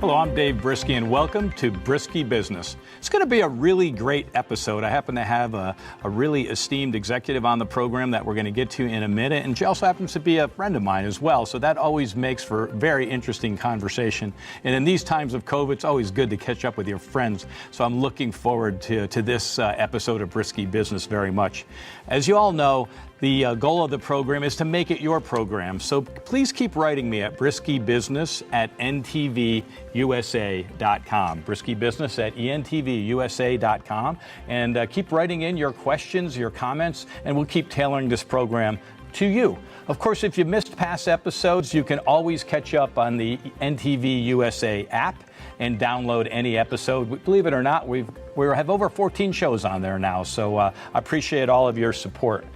Hello, I'm Dave Briskie, and welcome to Briskie Business. It's going to be a really great episode. I happen to have a really esteemed executive on the program that we're going to get to in a minute, and she also happens to be a friend of mine as well, so that always makes for very interesting conversation. And in these times of COVID, it's always good to catch up with your friends, so I'm looking forward to this episode of Briskie Business very much. As you all know, the goal of the program is to make it your program. So please keep writing me at briskiebusiness@entvUSA.com. Briskie Business at ENTVUSA.com. And keep writing in your questions, your comments, and we'll keep tailoring this program to you. Of course, if you missed past episodes, you can always catch up on the NTV USA app and download any episode. Believe it or not, we have over 14 shows on there now, so I appreciate all of your support.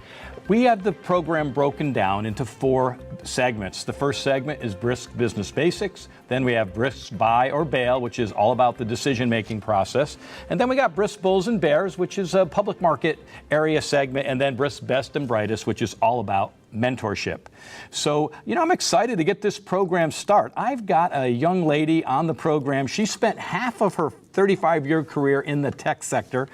We have the program broken down into 4 segments. The first segment is Brisk Business Basics. Then we have Brisk Buy or Bail, which is all about the decision-making process. And then we got Brisk Bulls and Bears, which is a public market area segment. And then Brisk Best and Brightest, which is all about mentorship. So, I'm excited to get this program started. I've got a young lady on the program. She spent half of her 35-year career in the tech sector.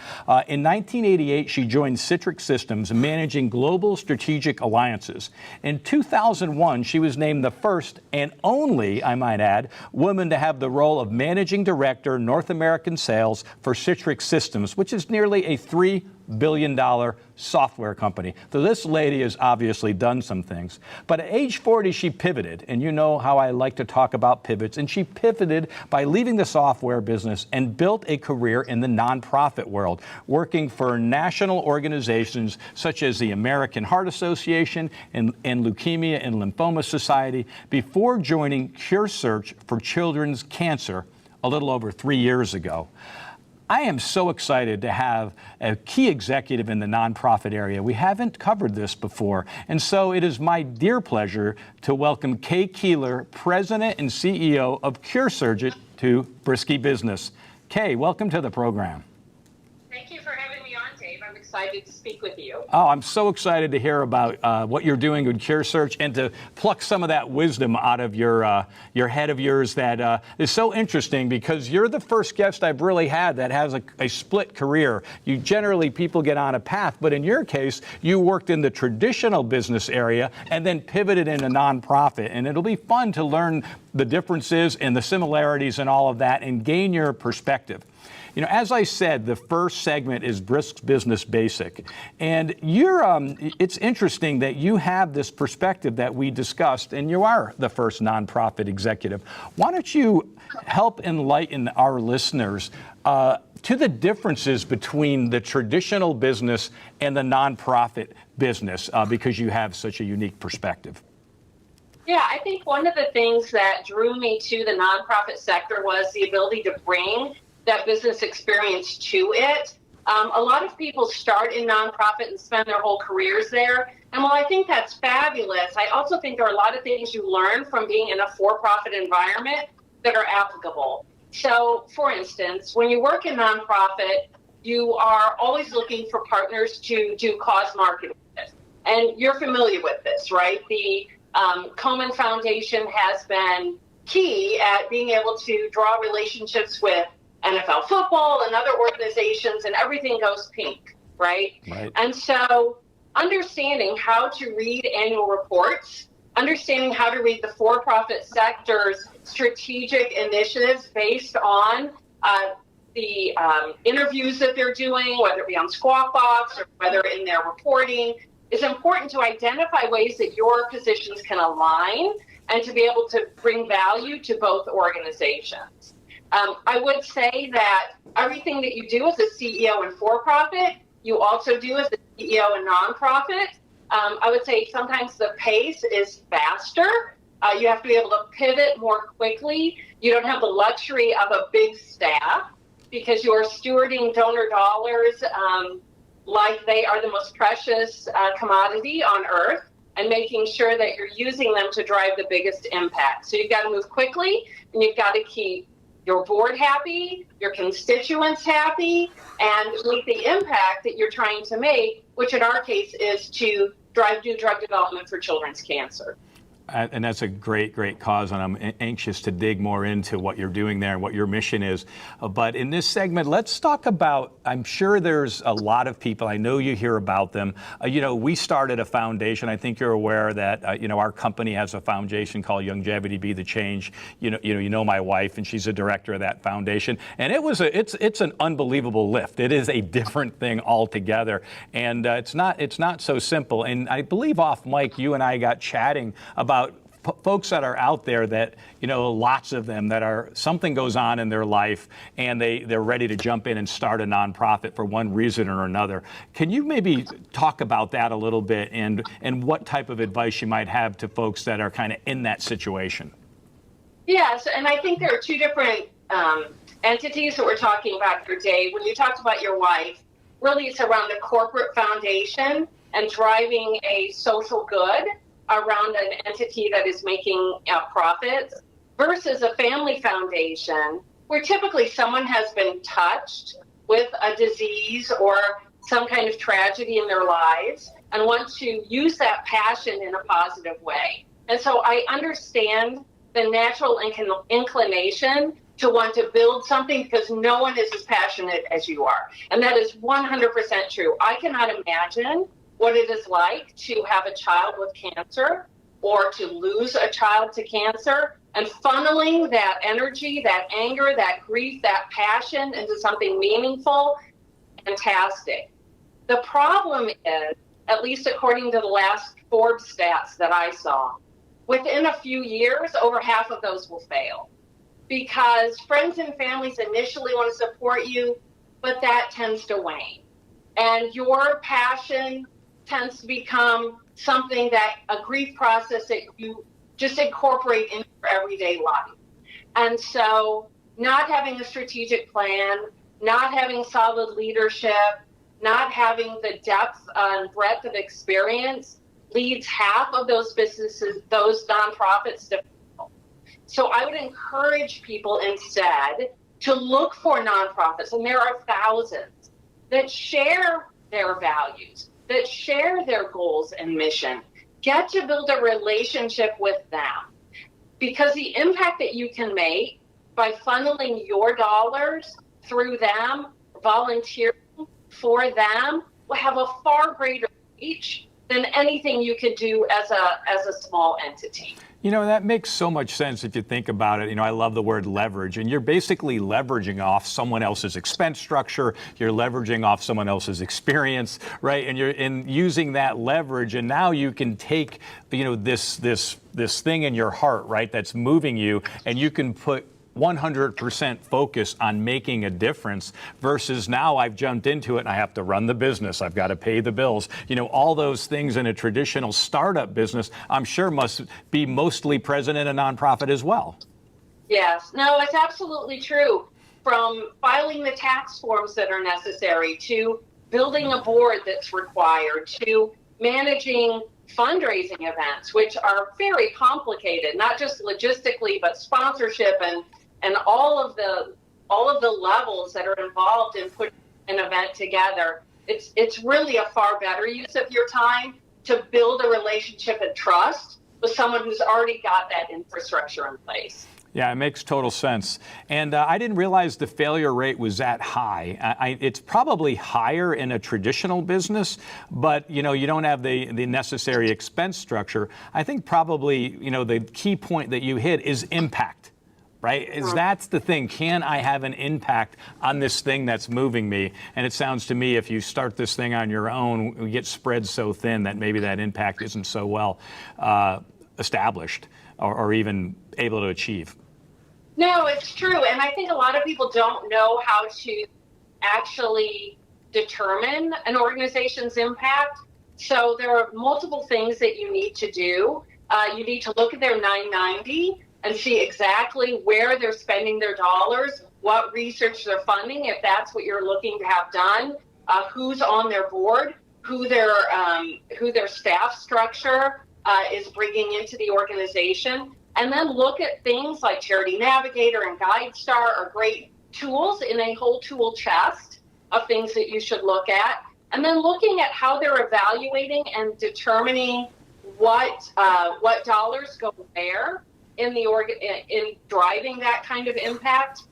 In 1988, she joined Citrix Systems, managing global strategic alliances. In 2001, she was named the first and only, I might add, woman to have the role of Managing Director, North American Sales for Citrix Systems, which is nearly a $3 billion software company. So this lady has obviously done some things. But at age 40, she pivoted. And you know how I like to talk about pivots. And she pivoted by leaving the software business and built a career in the nonprofit world, working for national organizations such as the American Heart Association and Leukemia and Lymphoma Society before joining CureSearch for Children's Cancer a little over 3 years ago. I am so excited to have a key executive in the nonprofit area. We haven't covered this before. And so it is my dear pleasure to welcome Kay Koehler, President and CEO of CureSearch, to Briskie Business. Kay, welcome to the program. Thank you for having me on, Dave. I'm excited to speak with you. Oh, I'm so excited to hear about what you're doing with CureSearch and to pluck some of that wisdom out of your head of yours that is so interesting, because you're the first guest I've really had that has a split career. People get on a path, but in your case, you worked in the traditional business area and then pivoted into nonprofit. And it'll be fun to learn the differences and the similarities and all of that and gain your perspective. As I said, the first segment is Brisk Business Basic. And it's interesting that you have this perspective that we discussed, and you are the first nonprofit executive. Why don't you help enlighten our listeners to the differences between the traditional business and the nonprofit business, because you have such a unique perspective? Yeah, I think one of the things that drew me to the nonprofit sector was the ability to bring that business experience to it. A lot of people start in nonprofit and spend their whole careers there. And while I think that's fabulous, I also think there are a lot of things you learn from being in a for-profit environment that are applicable. So, for instance, when you work in nonprofit, you are always looking for partners to do cause marketing with. And you're familiar with this, right? The Komen Foundation has been key at being able to draw relationships with NFL football and other organizations, and everything goes pink, right? And so understanding how to read annual reports, understanding how to read the for-profit sector's strategic initiatives based on the interviews that they're doing, whether it be on Squawk Box or whether in their reporting, is important to identify ways that your positions can align and to be able to bring value to both organizations. I would say that everything that you do as a CEO in for-profit, you also do as a CEO in nonprofit. I would say sometimes the pace is faster. You have to be able to pivot more quickly. You don't have the luxury of a big staff because you are stewarding donor dollars like they are the most precious commodity on earth, and making sure that you're using them to drive the biggest impact. So you've got to move quickly, and you've got to keep your board happy, your constituents happy, and make the impact that you're trying to make, which in our case is to drive new drug development for children's cancer. And that's a great, great cause, and I'm anxious to dig more into what you're doing there and what your mission is. But in this segment, let's talk about, I'm sure there's a lot of people, I know you hear about them. We started a foundation. I think you're aware that, our company has a foundation called Longevity Be the Change. You know my wife, and she's a director of that foundation. And it's an unbelievable lift. It is a different thing altogether. And it's not so simple. And I believe off mic, you and I got chatting about folks that are out there that, lots of them that are, something goes on in their life and they're ready to jump in and start a nonprofit for one reason or another. Can you maybe talk about that a little bit and what type of advice you might have to folks that are kind of in that situation? Yes, and I think there are two different entities that we're talking about today. When you talked about your wife, really it's around a corporate foundation and driving a social good around an entity that is making profits versus a family foundation where typically someone has been touched with a disease or some kind of tragedy in their lives and want to use that passion in a positive way. And so I understand the natural inclination to want to build something because no one is as passionate as you are. And that is 100% true. I cannot imagine what it is like to have a child with cancer or to lose a child to cancer, and funneling that energy, that anger, that grief, that passion into something meaningful, fantastic. The problem is, at least according to the last Forbes stats that I saw, within a few years, over half of those will fail because friends and families initially want to support you, but that tends to wane. And your passion tends to become something that a grief process that you just incorporate into your everyday life. And so not having a strategic plan, not having solid leadership, not having the depth and breadth of experience leads half of those businesses, those nonprofits to fail. So I would encourage people instead to look for nonprofits, and there are thousands, that share their values, that share their goals and mission. Get to build a relationship with them, because the impact that you can make by funneling your dollars through them, volunteering for them, will have a far greater reach than anything you could do as a small entity. That makes so much sense if you think about it. I love the word leverage, and you're basically leveraging off someone else's expense structure. You're leveraging off someone else's experience, right? And you're using that leverage, and now you can take, this thing in your heart, right, that's moving you, and you can put 100% focus on making a difference versus now I've jumped into it and I have to run the business. I've got to pay the bills. All those things in a traditional startup business, I'm sure must be mostly present in a nonprofit as well. Yes, no, it's absolutely true. From filing the tax forms that are necessary to building a board that's required to managing fundraising events, which are very complicated, not just logistically, but sponsorship and all of the levels that are involved in putting an event together. It's really a far better use of your time to build a relationship and trust with someone who's already got that infrastructure in place. Yeah, it makes total sense. And I didn't realize the failure rate was that high. It's probably higher in a traditional business, but you don't have the necessary expense structure. I think probably, the key point that you hit is impact. Right? That's the thing. Can I have an impact on this thing that's moving me? And it sounds to me if you start this thing on your own, we get spread so thin that maybe that impact isn't so well established or even able to achieve. No, it's true. And I think a lot of people don't know how to actually determine an organization's impact. So there are multiple things that you need to do. You need to look at their 990 and see exactly where they're spending their dollars, what research they're funding, if that's what you're looking to have done, who's on their board, who their staff structure is bringing into the organization. And then look at things like Charity Navigator and GuideStar are great tools in a whole tool chest of things that you should look at. And then looking at how they're evaluating and determining what dollars go where in driving that kind of impact.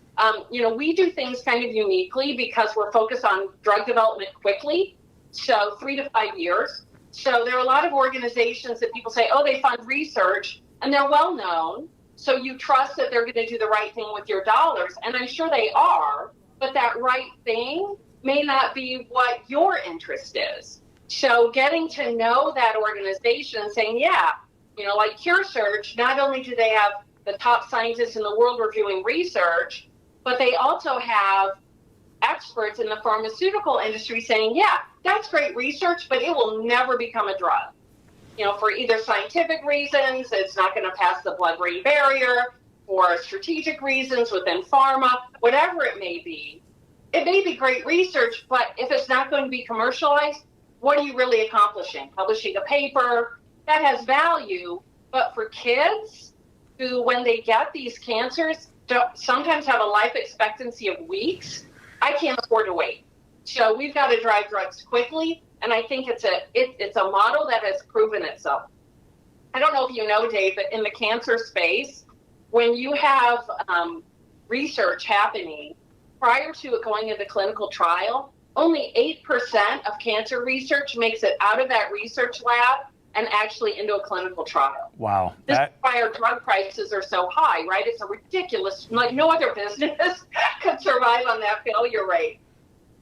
We do things kind of uniquely because we're focused on drug development quickly, so 3 to 5 years. So there are a lot of organizations that people say, oh, they fund research, and they're well known, so you trust that they're going to do the right thing with your dollars, and I'm sure they are, but that right thing may not be what your interest is. So getting to know that organization and saying, yeah, like CureSearch, not only do they have the top scientists in the world reviewing research, but they also have experts in the pharmaceutical industry saying, yeah, that's great research, but it will never become a drug. For either scientific reasons, it's not going to pass the blood-brain barrier, or strategic reasons within pharma, whatever it may be. It may be great research, but if it's not going to be commercialized, what are you really accomplishing? Publishing a paper, that has value, but for kids who, when they get these cancers, sometimes have a life expectancy of weeks, I can't afford to wait. So we've got to drive drugs quickly, and I think it's a model that has proven itself. I don't know if you know, Dave, but in the cancer space, when you have research happening, prior to it going into clinical trial, only 8% of cancer research makes it out of that research lab and actually into a clinical trial. Wow. This is why our drug prices are so high, right? It's a ridiculous, like no other business could survive on that failure rate.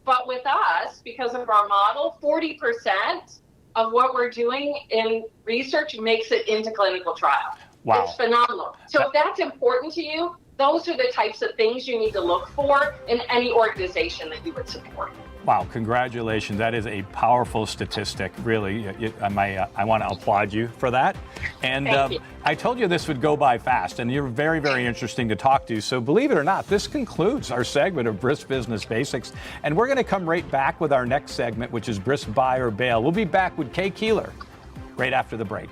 But with us, because of our model, 40% of what we're doing in research makes it into clinical trial. Wow. It's phenomenal. So if that's important to you, those are the types of things you need to look for in any organization that you would support. Wow, congratulations. That is a powerful statistic, really. I want to applaud you for that. And I told you this would go by fast, and you're very, very interesting to talk to. So believe it or not, this concludes our segment of Brisk Business Basics. And we're going to come right back with our next segment, which is Brisk Buy or Bail. We'll be back with Kay Koehler right after the break.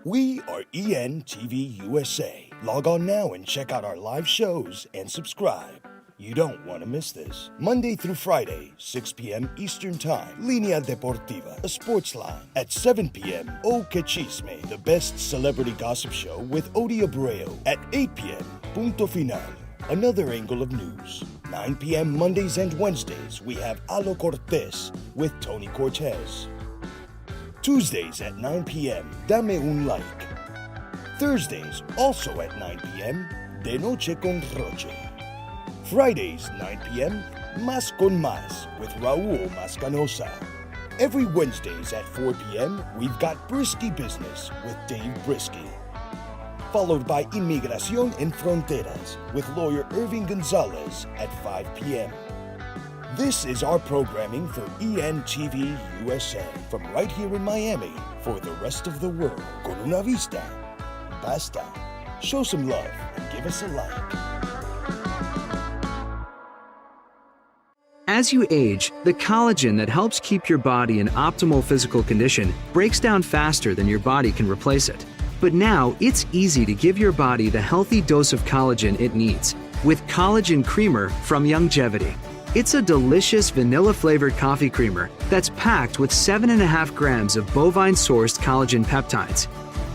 We are ENTV USA. Log on now and check out our live shows and subscribe. You don't want to miss this. Monday through Friday, 6 p.m. Eastern Time, Linea Deportiva, a sports line. At 7 p.m., O Que Chisme, the best celebrity gossip show with Odi Abreu. At 8 p.m., Punto Final, another angle of news. 9 p.m. Mondays and Wednesdays, we have Alo Cortez with Tony Cortez. Tuesdays at 9 p.m., Dame Un Like. Thursdays, also at 9 p.m., De Noche con Roche. Fridays, 9 p.m., Mas con Mas with Raul Mascanosa. Every Wednesdays at 4 p.m., we've got Briskie Business with Dave Briskie. Followed by Inmigración en Fronteras with lawyer Irving Gonzalez at 5 p.m. This is our programming for ENTV USA from right here in Miami for the rest of the world. Con una vista, basta. Show some love and give us a like. As you age, the collagen that helps keep your body in optimal physical condition breaks down faster than your body can replace it. But now it's easy to give your body the healthy dose of collagen it needs with Collagen Creamer from Youngevity. It's a delicious vanilla-flavored coffee creamer that's packed with 7.5 grams of bovine-sourced collagen peptides.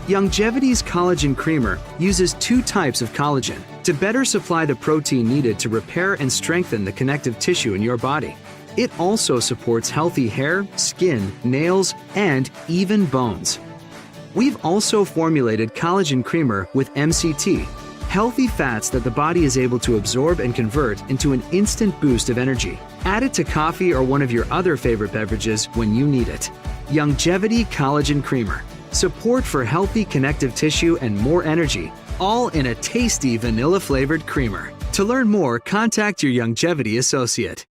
Youngevity's Collagen Creamer uses 2 types of collagen to better supply the protein needed to repair and strengthen the connective tissue in your body. It also supports healthy hair, skin, nails, and even bones. We've also formulated Collagen Creamer with MCT, healthy fats that the body is able to absorb and convert into an instant boost of energy. Add it to coffee or one of your other favorite beverages when you need it. Youngevity Collagen Creamer. Support for healthy connective tissue and more energy, all in a tasty vanilla-flavored creamer. To learn more, contact your Youngevity associate.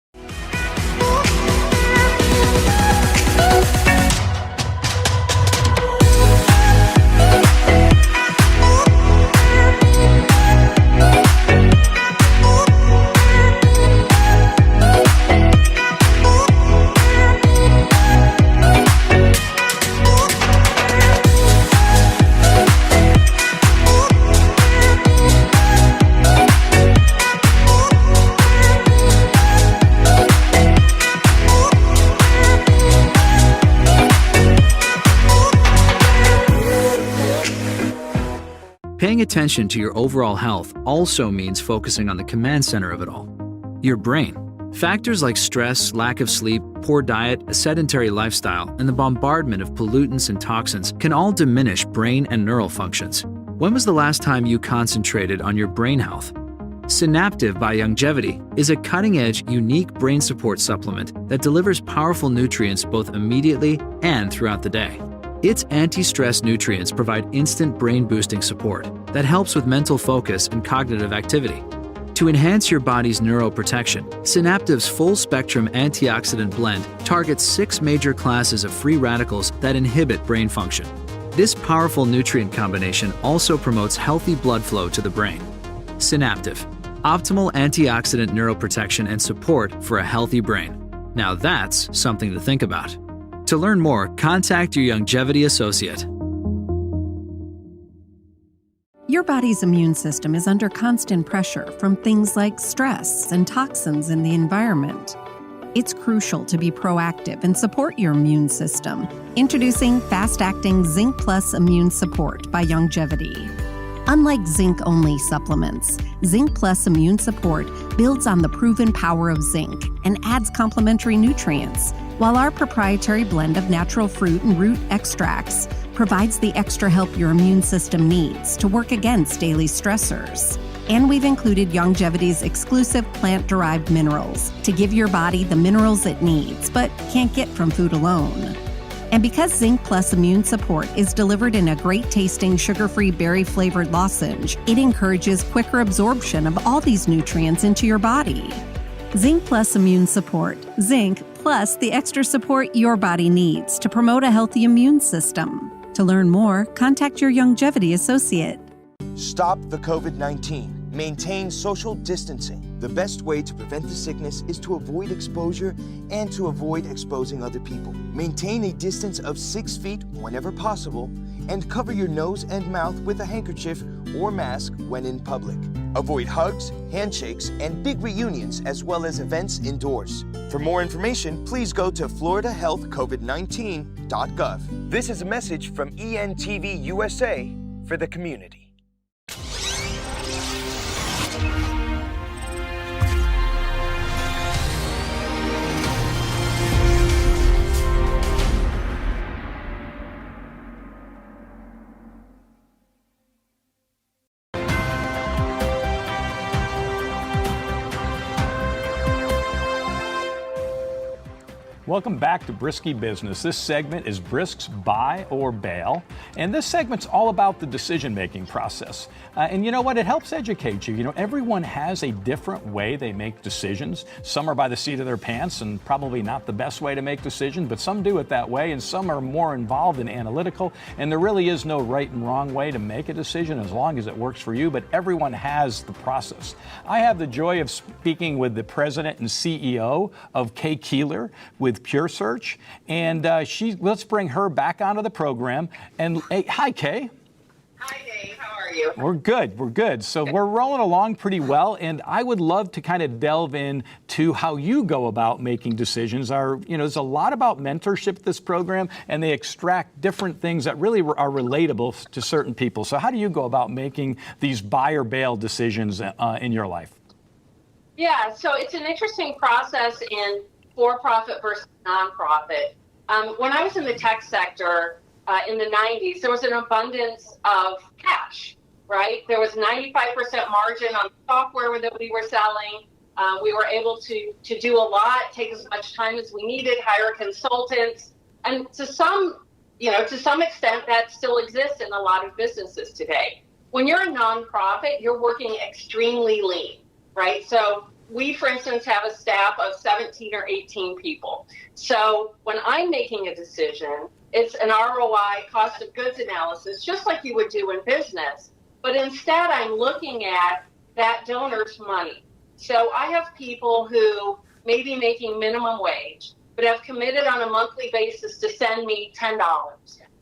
Paying attention to your overall health also means focusing on the command center of it all, your brain. Factors like stress, lack of sleep, poor diet, a sedentary lifestyle, and the bombardment of pollutants and toxins can all diminish brain and neural functions. When was the last time you concentrated on your brain health? Synaptive by Youngevity is a cutting-edge, unique brain support supplement that delivers powerful nutrients both immediately and throughout the day. Its anti-stress nutrients provide instant brain-boosting support that helps with mental focus and cognitive activity. To enhance your body's neuroprotection, Synaptive's full-spectrum antioxidant blend targets 6 major classes of free radicals that inhibit brain function. This powerful nutrient combination also promotes healthy blood flow to the brain. Synaptive, optimal antioxidant neuroprotection and support for a healthy brain. Now that's something to think about. To learn more, contact your Youngevity associate. Your body's immune system is under constant pressure from things like stress and toxins in the environment. It's crucial to be proactive and support your immune system. Introducing fast-acting Zinc Plus Immune Support by Youngevity. Unlike zinc-only supplements, Zinc Plus Immune Support builds on the proven power of zinc and adds complementary nutrients, while our proprietary blend of natural fruit and root extracts provides the extra help your immune system needs to work against daily stressors. And we've included Youngevity's exclusive plant-derived minerals to give your body the minerals it needs but can't get from food alone. And because Zinc Plus Immune Support is delivered in a great-tasting, sugar-free, berry-flavored lozenge, it encourages quicker absorption of all these nutrients into your body. Zinc Plus Immune Support. Zinc plus the extra support your body needs to promote a healthy immune system. To learn more, contact your Youngevity associate. Stop the COVID-19. Maintain social distancing. The best way to prevent the sickness is to avoid exposure and to avoid exposing other people. Maintain a distance of 6 feet whenever possible and cover your nose and mouth with a handkerchief or mask when in public. Avoid hugs, handshakes, and big reunions as well as events indoors. For more information, please go to floridahealthcovid19.gov. This is a message from ENTV USA for the community. Welcome back to Briskie Business. This segment is Brisk's Buy or Bail, and this segment's all about the decision-making process. And you know what? It helps educate you. You know, everyone has a different way they make decisions. Some are by the seat of their pants and probably not the best way to make decisions, but some do it that way, and some are more involved and analytical, and there really is no right and wrong way to make a decision as long as it works for you, but everyone has the process. I have the joy of speaking with the president and CEO of Koehler with CureSearch, and let's bring her back onto the program. And hey, hi, Kay. Hi, Dave. How are you? We're good. So we're rolling along pretty well, and I would love to kind of delve into how you go about making decisions. There's a lot about mentorship this program, and they extract different things that really are relatable to certain people. So how do you go about making these buy or bail decisions in your life? Yeah, so it's an interesting process in for-profit versus nonprofit. When I was in the tech sector in the 90s, there was an abundance of cash, right? There was 95% margin on software that we were selling. We were able to do a lot, take as much time as we needed, hire consultants. And to some extent, that still exists in a lot of businesses today. When you're a nonprofit, you're working extremely lean, right? So we, for instance, have a staff of 17 or 18 people. So when I'm making a decision, it's an ROI, cost of goods analysis, just like you would do in business. But instead, I'm looking at that donor's money. So I have people who may be making minimum wage, but have committed on a monthly basis to send me $10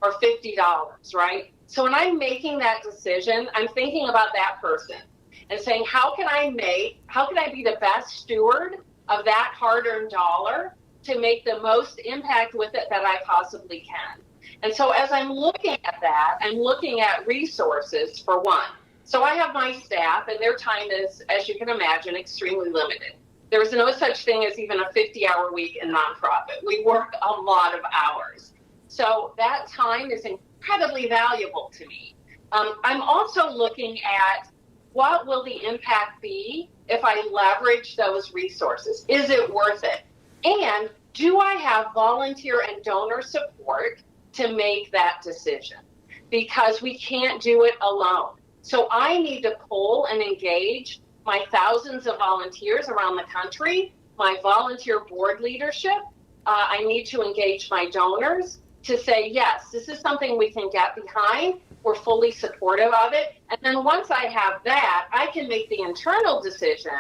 or $50, right? So when I'm making that decision, I'm thinking about that person and saying, how can I be the best steward of that hard-earned dollar to make the most impact with it that I possibly can? And so as I'm looking at that, I'm looking at resources for one. So I have my staff, and their time is, as you can imagine, extremely limited. There is no such thing as even a 50-hour week in nonprofit. We work a lot of hours. So that time is incredibly valuable to me. I'm also looking at what will the impact be if I leverage those resources? Is it worth it? And do I have volunteer and donor support to make that decision? Because we can't do it alone. So I need to pull and engage my thousands of volunteers around the country, my volunteer board leadership. I need to engage my donors to say, yes, this is something we can get behind. We're fully supportive of it. And then once I have that, I can make the internal decision,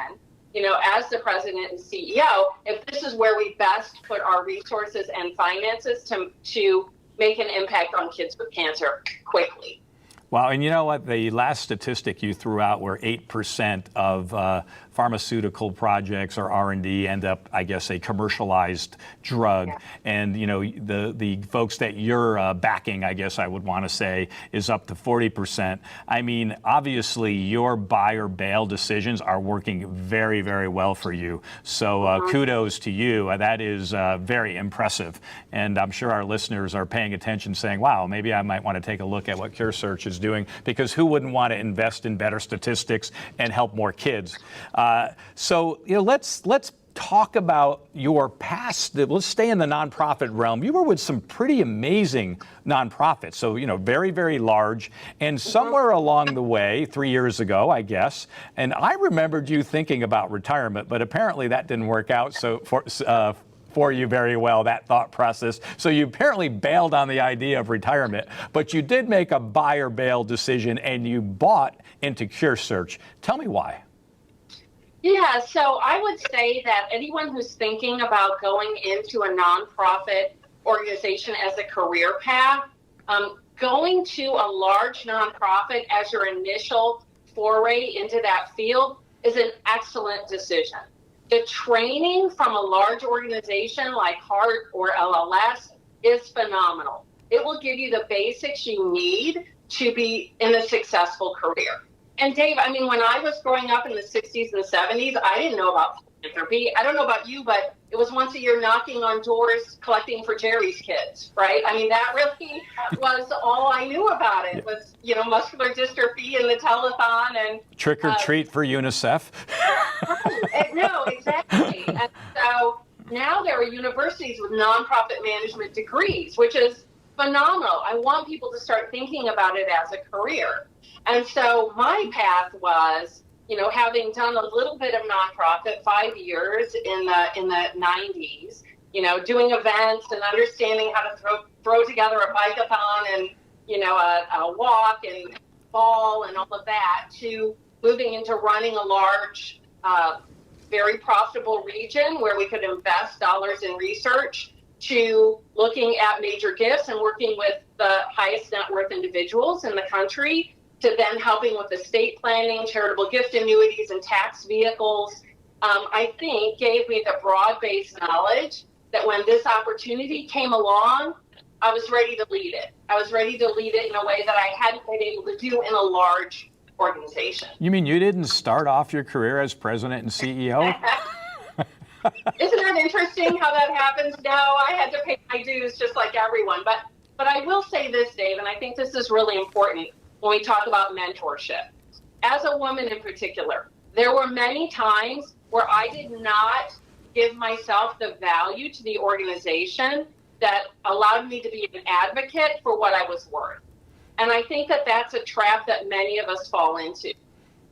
as the president and CEO, if this is where we best put our resources and finances to make an impact on kids with cancer quickly. Wow, and you know what? The last statistic you threw out were 8% of pharmaceutical projects or R&D end up, I guess, a commercialized drug. Yeah. And, the folks that you're backing, I guess I would want to say, is up to 40%. I mean, obviously, your buy or bail decisions are working very, very well for you. So kudos to you. That is very impressive. And I'm sure our listeners are paying attention saying, wow, maybe I might want to take a look at what CureSearch is doing, because who wouldn't want to invest in better statistics and help more kids? So let's talk about your past. Let's stay in the nonprofit realm. You were with some pretty amazing nonprofits, so very, very large. And somewhere along the way, 3 years ago, I guess, and I remembered you thinking about retirement, but apparently that didn't work out. So for you very well, that thought process. So you apparently bailed on the idea of retirement, but you did make a buy or bail decision and you bought into CureSearch. Tell me why. Yeah, so I would say that anyone who's thinking about going into a nonprofit organization as a career path, going to a large nonprofit as your initial foray into that field is an excellent decision. The training from a large organization like HART or LLS is phenomenal. It will give you the basics you need to be in a successful career. And Dave, I mean, when I was growing up in the 60s and 70s, I didn't know about philanthropy. I don't know about you, but it was once a year knocking on doors, collecting for Jerry's kids, right? I mean, that really was all I knew about it was, muscular dystrophy and the telethon and trick or treat for UNICEF. Right. No, exactly. And so now there are universities with nonprofit management degrees, which is phenomenal. I want people to start thinking about it as a career. And so my path was, having done a little bit of nonprofit, 5 years in the 90s, doing events and understanding how to throw together a bike-a-thon and, a walk and ball and all of that, to moving into running a large, very profitable region where we could invest dollars in research, to looking at major gifts and working with the highest net worth individuals in the country, to then helping with estate planning, charitable gift annuities, and tax vehicles. I think gave me the broad-based knowledge that when this opportunity came along, I was ready to lead it. I was ready to lead it in a way that I hadn't been able to do in a large organization. You mean you didn't start off your career as president and CEO? Isn't that interesting how that happens? No, I had to pay my dues just like everyone. But I will say this, Dave, and I think this is really important when we talk about mentorship. As a woman in particular, there were many times where I did not give myself the value to the organization that allowed me to be an advocate for what I was worth. And I think that that's a trap that many of us fall into.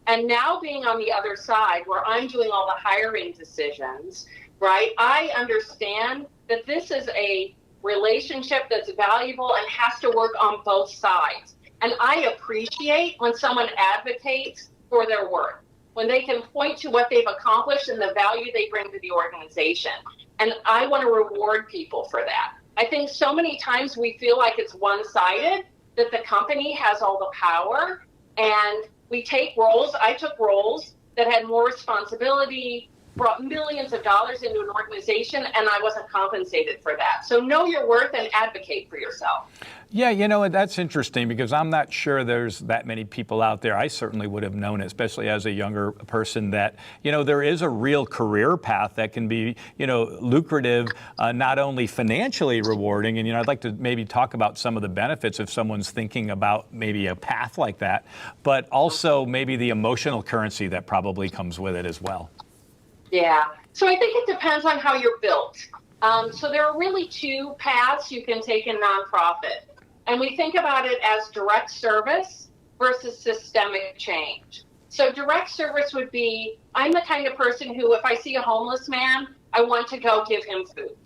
And now being on the other side where I'm doing all the hiring decisions, right, I understand that this is a relationship that's valuable and has to work on both sides. And I appreciate when someone advocates for their work, when they can point to what they've accomplished and the value they bring to the organization. And I want to reward people for that. I think so many times we feel like it's one-sided, that the company has all the power, and we take roles. I took roles that had more responsibility, brought millions of dollars into an organization, and I wasn't compensated for that. So know your worth and advocate for yourself. Yeah, you know, that's interesting because I'm not sure there's that many people out there. I certainly would have known, especially as a younger person, that, you know, there is a real career path that can be, you know, lucrative, not only financially rewarding. And, you know, I'd like to maybe talk about some of the benefits if someone's thinking about maybe a path like that, but also maybe the emotional currency that probably comes with it as well. Yeah. So I think it depends on how you're built. So there are really two paths you can take in nonprofit. And we think about it as direct service versus systemic change. So direct service would be, I'm the kind of person who, if I see a homeless man, I want to go give him food.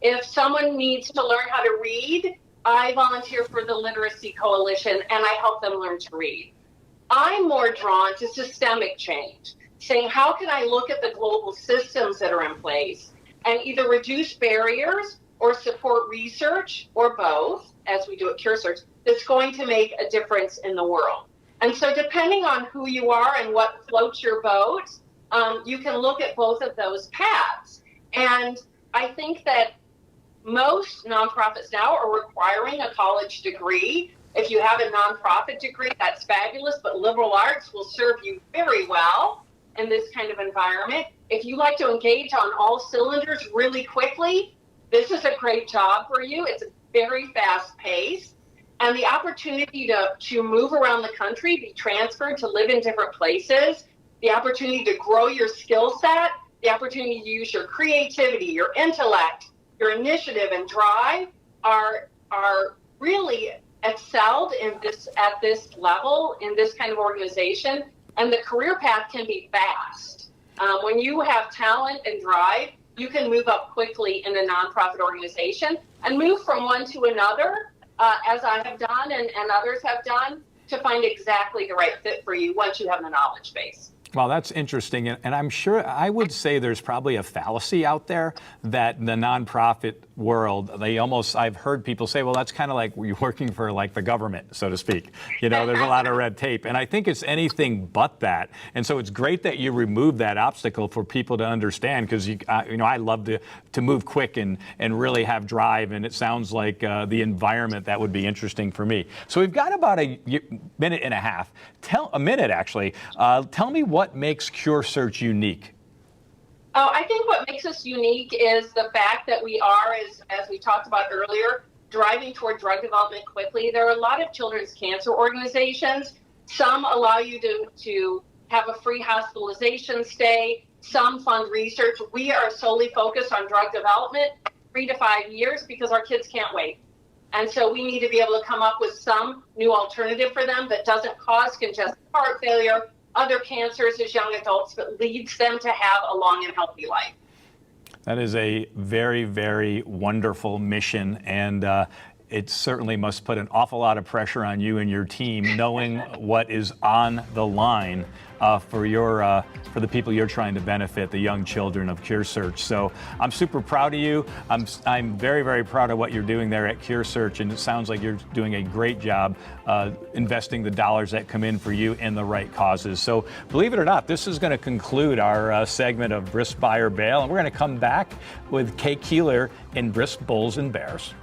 If someone needs to learn how to read, I volunteer for the Literacy Coalition and I help them learn to read. I'm more drawn to systemic change, saying how can I look at the global systems that are in place and either reduce barriers or support research or both, as we do at CureSearch, that's going to make a difference in the world. And so depending on who you are and what floats your boat, you can look at both of those paths. And I think that most nonprofits now are requiring a college degree. If you have a nonprofit degree, that's fabulous, but liberal arts will serve you very well in this kind of environment. If you like to engage on all cylinders really quickly, this is a great job for you. It's very fast paced, and the opportunity to move around the country, be transferred to live in different places, the opportunity to grow your skill set, the opportunity to use your creativity, your intellect, your initiative and drive are really excelled at this level in this kind of organization, and the career path can be fast. When you have talent and drive, you can move up quickly in a nonprofit organization and move from one to another, as I have done and others have done, to find exactly the right fit for you once you have the knowledge base. Well, that's interesting. And I'm sure, I would say there's probably a fallacy out there that the nonprofit world, I've heard people say, well, that's kind of like you're working for like the government, so to speak. You know, there's a lot of red tape. And I think it's anything but that. And so it's great that you remove that obstacle for people to understand, because, I love to move quick and really have drive. And it sounds like the environment that would be interesting for me. So we've got about a minute and a half, a minute actually. Tell me what makes CureSearch unique. Oh, I think what makes us unique is the fact that we are, as we talked about earlier, driving toward drug development quickly. There are a lot of children's cancer organizations. Some allow you to have a free hospitalization stay. Some fund research. We are solely focused on drug development, 3 to 5 years, because our kids can't wait. And so we need to be able to come up with some new alternative for them that doesn't cause congestive heart failure, other cancers as young adults, but leads them to have a long and healthy life. That is a very, very wonderful mission, and it certainly must put an awful lot of pressure on you and your team, knowing what is on the line for the people you're trying to benefit, the young children of CureSearch. So I'm super proud of you. I'm very, very proud of what you're doing there at CureSearch, and it sounds like you're doing a great job investing the dollars that come in for you in the right causes. So believe it or not, this is going to conclude our segment of Brisk Buy or Bail, and we're going to come back with Kay Koehler in Brisk Bulls and Bears.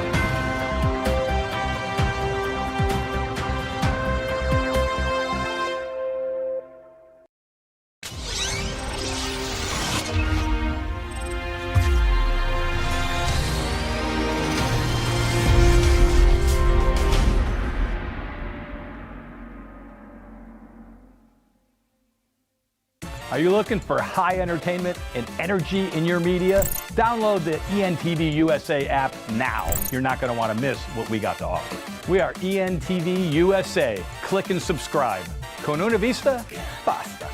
Are you looking for high entertainment and energy in your media? Download the ENTV USA app now. You're not going to want to miss what we got to offer. We are ENTV USA. Click and subscribe. Con una vista, basta.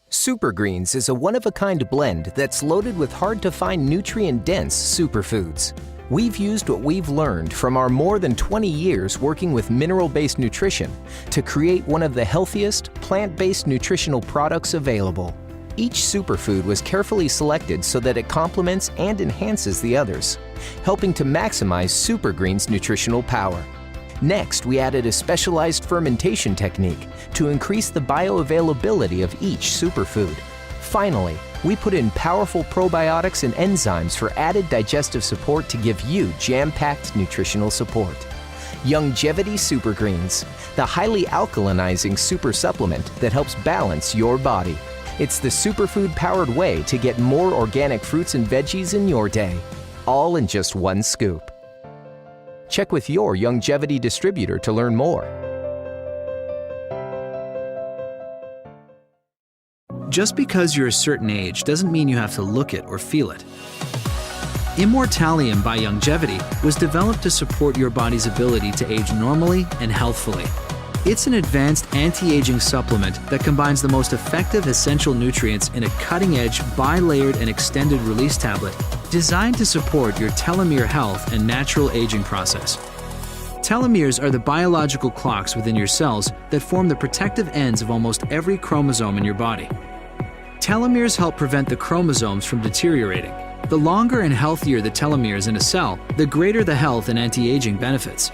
Super Greens is a one-of-a-kind blend that's loaded with hard-to-find nutrient-dense superfoods. We've used what we've learned from our more than 20 years working with mineral-based nutrition to create one of the healthiest, plant-based nutritional products available. Each superfood was carefully selected so that it complements and enhances the others, helping to maximize Super Greens' nutritional power. Next, we added a specialized fermentation technique to increase the bioavailability of each superfood. Finally, we put in powerful probiotics and enzymes for added digestive support to give you jam-packed nutritional support. Youngevity Super Greens, the highly alkalinizing super supplement that helps balance your body. It's the superfood-powered way to get more organic fruits and veggies in your day, all in just one scoop. Check with your Youngevity distributor to learn more. Just because you're a certain age doesn't mean you have to look it or feel it. Immortalium by Youngevity was developed to support your body's ability to age normally and healthfully. It's an advanced anti-aging supplement that combines the most effective essential nutrients in a cutting-edge, bi-layered and extended release tablet designed to support your telomere health and natural aging process. Telomeres are the biological clocks within your cells that form the protective ends of almost every chromosome in your body. Telomeres help prevent the chromosomes from deteriorating. The longer and healthier the telomeres in a cell, the greater the health and anti-aging benefits.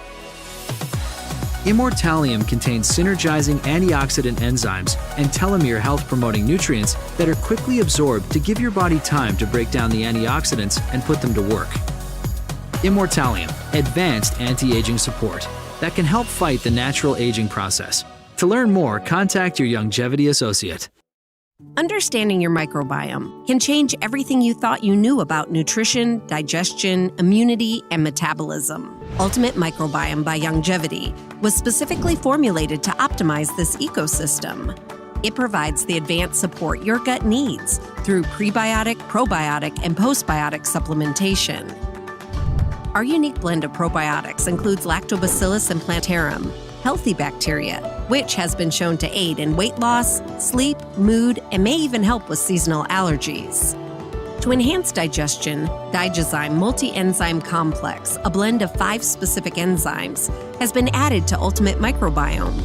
Immortalium contains synergizing antioxidant enzymes and telomere health-promoting nutrients that are quickly absorbed to give your body time to break down the antioxidants and put them to work. Immortalium, advanced anti-aging support that can help fight the natural aging process. To learn more, contact your Youngevity associate. Understanding your microbiome can change everything you thought you knew about nutrition, digestion, immunity, and metabolism. Ultimate Microbiome by Youngevity was specifically formulated to optimize this ecosystem. It provides the advanced support your gut needs through prebiotic, probiotic, and postbiotic supplementation. Our unique blend of probiotics includes Lactobacillus and Plantarum, healthy bacteria, which has been shown to aid in weight loss, sleep, mood, and may even help with seasonal allergies. To enhance digestion, Digizyme Multi-Enzyme Complex, a blend of 5 specific enzymes, has been added to Ultimate Microbiome.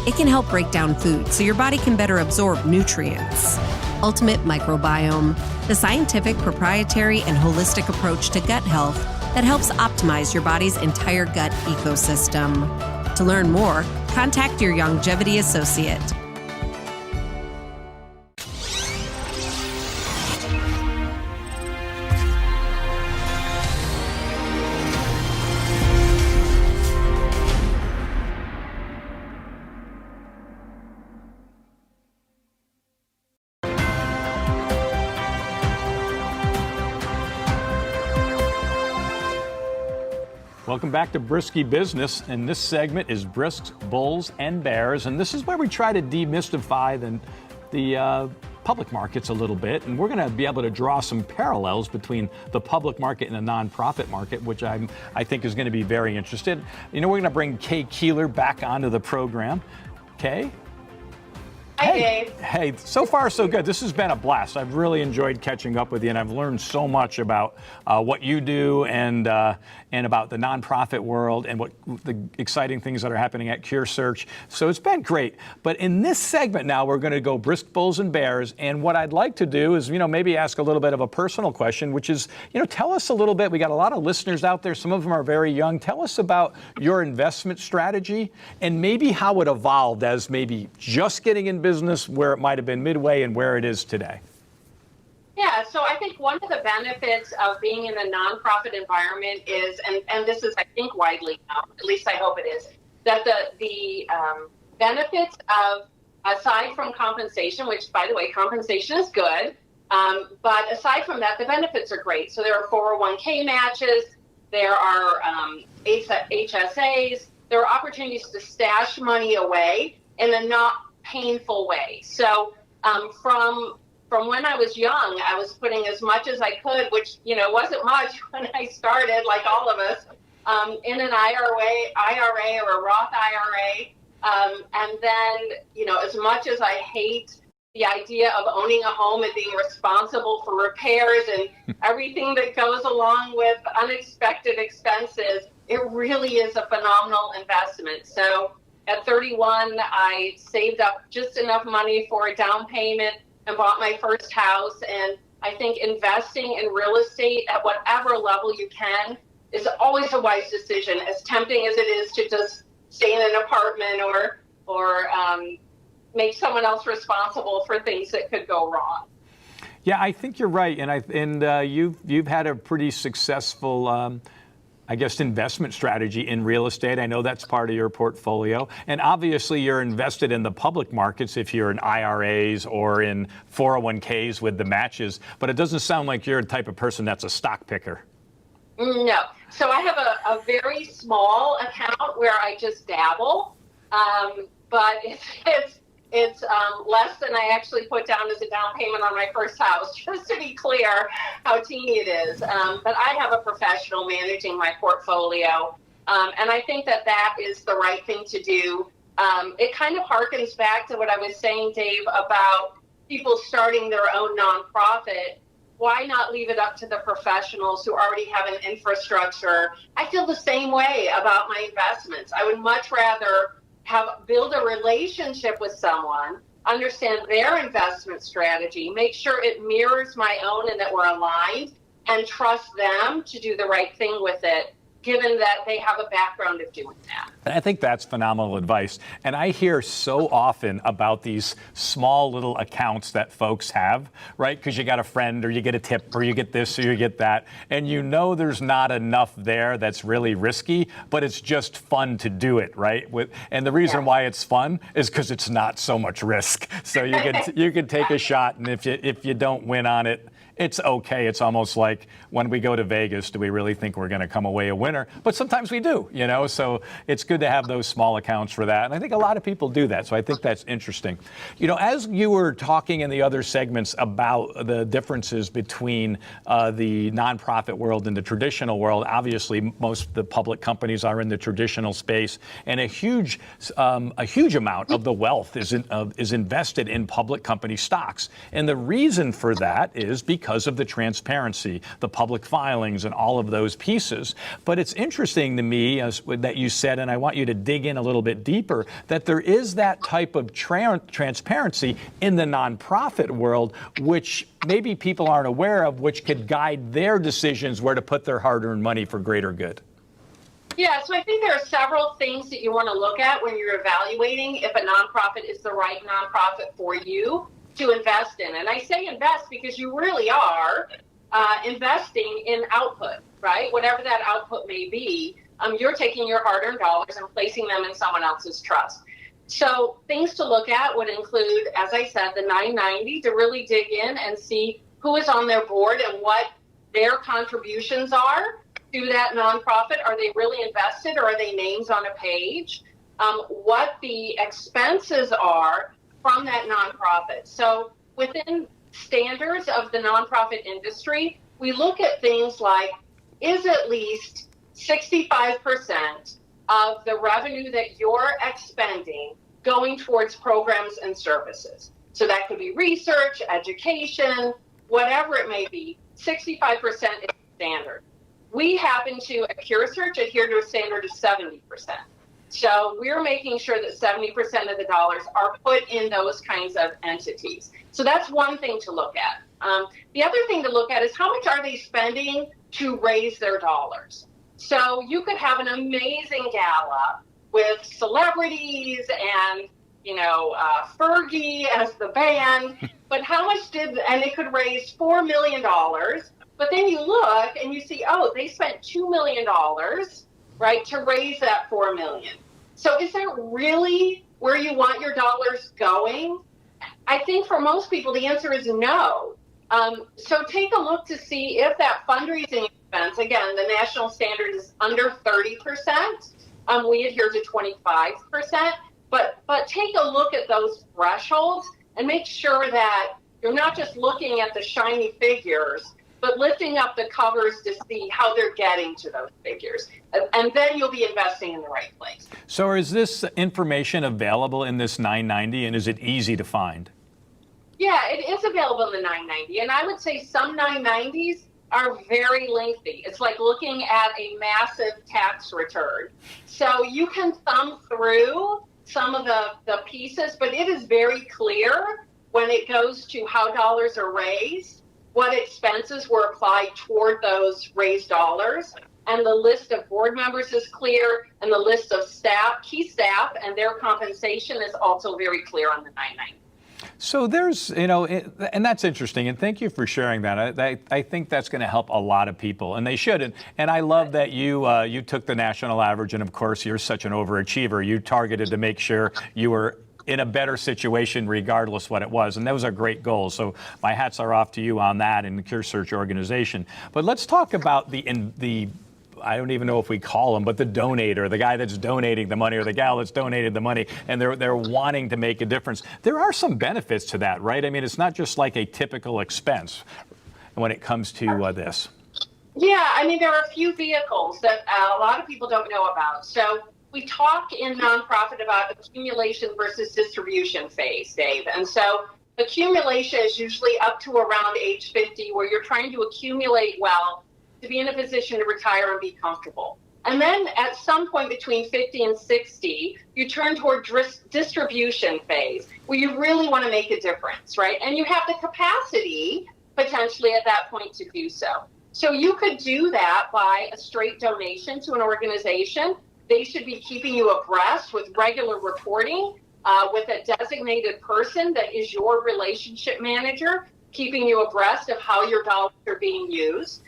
It can help break down food so your body can better absorb nutrients. Ultimate Microbiome, the scientific, proprietary, and holistic approach to gut health that helps optimize your body's entire gut ecosystem. To learn more, contact your Youngevity associate. Welcome back to Briskie Business, and this segment is Brisks, Bulls, and Bears, and this is where we try to demystify the public markets a little bit, and we're going to be able to draw some parallels between the public market and the nonprofit market, which I think is going to be very interesting. You know, we're going to bring Kay Koehler back onto the program. Kay? Hi, Dave. Hey, so far so good. This has been a blast. I've really enjoyed catching up with you, and I've learned so much about what you do and about the nonprofit world and what the exciting things that are happening at CureSearch. So it's been great. But in this segment now, we're going to go Brisk, Bulls, and Bears. And what I'd like to do is, maybe ask a little bit of a personal question, which is, tell us a little bit. We got a lot of listeners out there. Some of them are very young. Tell us about your investment strategy and maybe how it evolved as maybe just getting in business, where it might have been midway and where it is today. Yeah, so I think one of the benefits of being in a nonprofit environment is, and this is, I think, widely known, at least I hope it is, that the benefits of, aside from compensation, which, by the way, compensation is good, but aside from that, the benefits are great. So there are 401k matches, there are HSAs, there are opportunities to stash money away in a not painful way. So from when I was young, I was putting as much as I could, which wasn't much when I started, like all of us, in an IRA or a Roth IRA, and then as much as I hate the idea of owning a home and being responsible for repairs and everything that goes along with unexpected expenses, it really is a phenomenal investment. So at 31, I saved up just enough money for a down payment and bought my first house. And I think investing in real estate at whatever level you can is always a wise decision, as tempting as it is to just stay in an apartment or make someone else responsible for things that could go wrong. Yeah, I think you're right, and you've had a pretty successful, I guess, investment strategy in real estate. I know that's part of your portfolio, and obviously you're invested in the public markets if you're in IRAs or in 401ks with the matches. But it doesn't sound like you're the type of person that's a stock picker. No, so I have a very small account where I just dabble, but it's less than I actually put down as a down payment on my first house, just to be clear how teeny it is. But I have a professional managing my portfolio, and I think that is the right thing to do. It kind of harkens back to what I was saying, Dave, about people starting their own nonprofit. Why not leave it up to the professionals who already have an infrastructure? I feel the same way about my investments. I would much rather build a relationship with someone, understand their investment strategy, make sure it mirrors my own and that we're aligned, and trust them to do the right thing with it, given that they have a background of doing that. I think that's phenomenal advice. And I hear so often about these small little accounts that folks have, right? Because you got a friend or you get a tip or you get this or you get that. And you know there's not enough there that's really risky, but it's just fun to do it, right? And the reason why it's fun is because it's not so much risk. So you can take a shot, and if you don't win on it, it's okay. It's almost like when we go to Vegas, do we really think we're going to come away a winner? But sometimes we do, so it's good to have those small accounts for that. And I think a lot of people do that. So I think that's interesting. As you were talking in the other segments about the differences between the nonprofit world and the traditional world, obviously most of the public companies are in the traditional space, and a huge amount of the wealth is invested in public company stocks. And the reason for that is because of the transparency, the public filings, and all of those pieces. But it's interesting to me that you said, and I want you to dig in a little bit deeper, that there is that type of transparency in the nonprofit world, which maybe people aren't aware of, which could guide their decisions where to put their hard-earned money for greater good. Yeah, so I think there are several things that you want to look at when you're evaluating if a nonprofit is the right nonprofit for you to invest in. And I say invest because you really are investing in output, right? Whatever that output may be, you're taking your hard-earned dollars and placing them in someone else's trust. So things to look at would include, as I said, the 990 to really dig in and see who is on their board and what their contributions are to that nonprofit. Are they really invested, or are they names on a page? What the expenses are from that nonprofit. So within standards of the nonprofit industry, we look at things like, is at least 65% of the revenue that you're expending going towards programs and services? So that could be research, education, whatever it may be. 65% is standard. We happen to, at CureSearch, adhere to a standard of 70%. So we're making sure that 70% of the dollars are put in those kinds of entities. So that's one thing to look at. The other thing to look at is how much are they spending to raise their dollars? So you could have an amazing gala with celebrities and, Fergie as the band, but how much and it could raise $4 million. But then you look and you see, they spent $2 million, right, to raise that $4 million. So is that really where you want your dollars going? I think for most people, the answer is no. So take a look to see if that fundraising expense, again, the national standard is under 30%. We adhere to 25%. But take a look at those thresholds and make sure that you're not just looking at the shiny figures, but lifting up the covers to see how they're getting to those figures. And then you'll be investing in the right place. So is this information available in this 990, and is it easy to find? Yeah, it is available in the 990. And I would say some 990s are very lengthy. It's like looking at a massive tax return. So you can thumb through some of the pieces, but it is very clear when it goes to how dollars are raised, what expenses were applied toward those raised dollars, and the list of board members is clear, and the list of staff, key staff, and their compensation is also very clear on the 990. So there's, and that's interesting, and thank you for sharing that. I think that's going to help a lot of people, and they should. And I love that you took the national average, and of course, you're such an overachiever. You targeted to make sure you were in a better situation regardless what it was, and those are great goals. So my hats are off to you on that and the CureSearch organization. But let's talk about the I don't even know if we call him, but the donator, the guy that's donating the money or the gal that's donated the money, and they're wanting to make a difference. There are some benefits to that, right? I mean, it's not just like a typical expense when it comes to this. Yeah, I mean, there are a few vehicles that a lot of people don't know about. So we talk in nonprofit about accumulation versus distribution phase, Dave. And so accumulation is usually up to around age 50, where you're trying to accumulate wealth to be in a position to retire and be comfortable. And then at some point between 50 and 60, you turn toward distribution phase, where you really want to make a difference, right? And you have the capacity potentially at that point to do so. So you could do that by a straight donation to an organization. They should be keeping you abreast with regular reporting, with a designated person that is your relationship manager, keeping you abreast of how your dollars are being used.